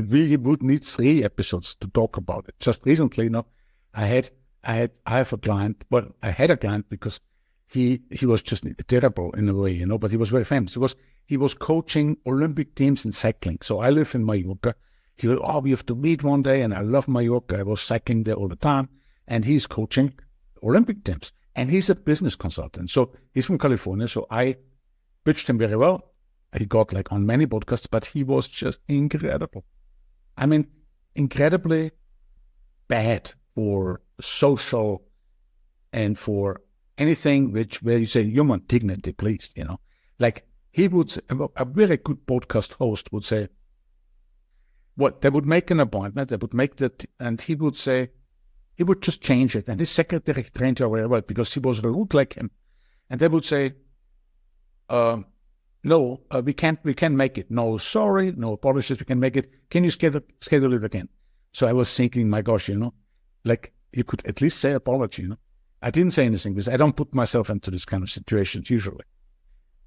we would need 3 episodes to talk about it. Just recently, I have a client. Well, I had a client because he was just terrible in a way, but he was very famous. He was coaching Olympic teams in cycling. So I live in Mallorca. He was, we have to meet one day, and I love Mallorca. I was cycling there all the time, and he's coaching Olympic teams, and he's a business consultant. So he's from California. So I pitched him very well. He got on many podcasts, but he was just incredible. I mean, incredibly bad for social and for anything where you say human dignity, please, he would say, a very good podcast host would say, they would make an appointment, they would make that, and he would say, he would just change it. And his secretary trained her very well because she was rude like him. And they would say, no, we can't make it. No, sorry, no apologies, we can make it. Can you schedule it again? So I was thinking, my gosh, you could at least say apology, I didn't say anything because I don't put myself into this kind of situations usually,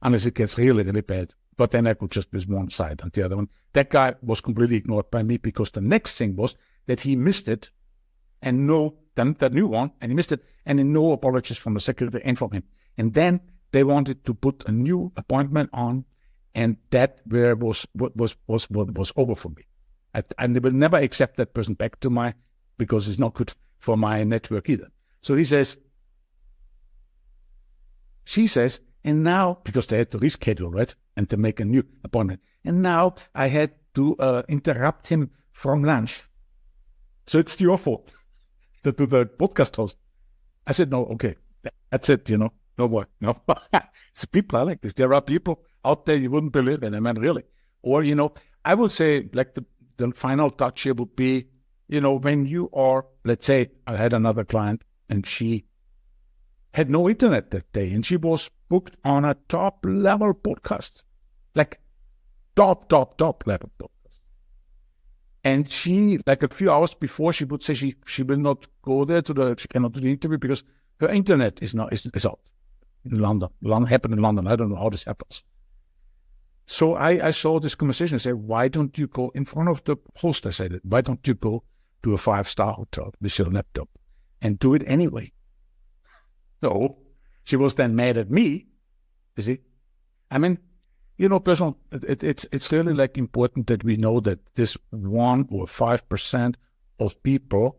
unless it gets really, really bad. But then I could just be one side and the other one. That guy was completely ignored by me because the next thing was that he missed it and that new one, and he missed it, and no apologies from the secretary and from him. And then they wanted to put a new appointment on, and that was over for me. I will never accept that person back to because it's not good for my network either. So she says, and now, because they had to reschedule, right, and to make a new appointment, and now I had to interrupt him from lunch. So it's your fault to the podcast host. I said, no, okay, that's it, no more. No. So people are like this. There are people out there you wouldn't believe in, I mean, really. Or, I would say, the final touch here would be, when you are, let's say, I had another client, and she had no internet that day, and she was booked on a top-level podcast, top level podcast. And she, a few hours before, she would say she will not go there she cannot do the interview because her internet is out in London. Happened in London. I don't know how this happens. So I saw this conversation. I said, why don't you go in front of the host? I said, why don't you go to a 5-star hotel with your laptop and do it anyway? No, she was then mad at me. You see, I mean, personal. It's really important that we know that this 1 or 5% of people,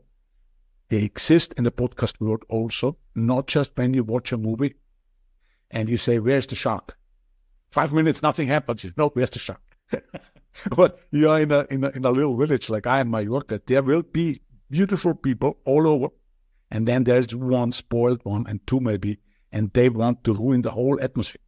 they exist in the podcast world also, not just when you watch a movie and you say, "Where's the shark?" 5 minutes, nothing happens. No, where's the shark? But you are in a little village like I am, Mallorca. There will be beautiful people all over. And then there's one spoiled one, and 2 maybe, and they want to ruin the whole atmosphere.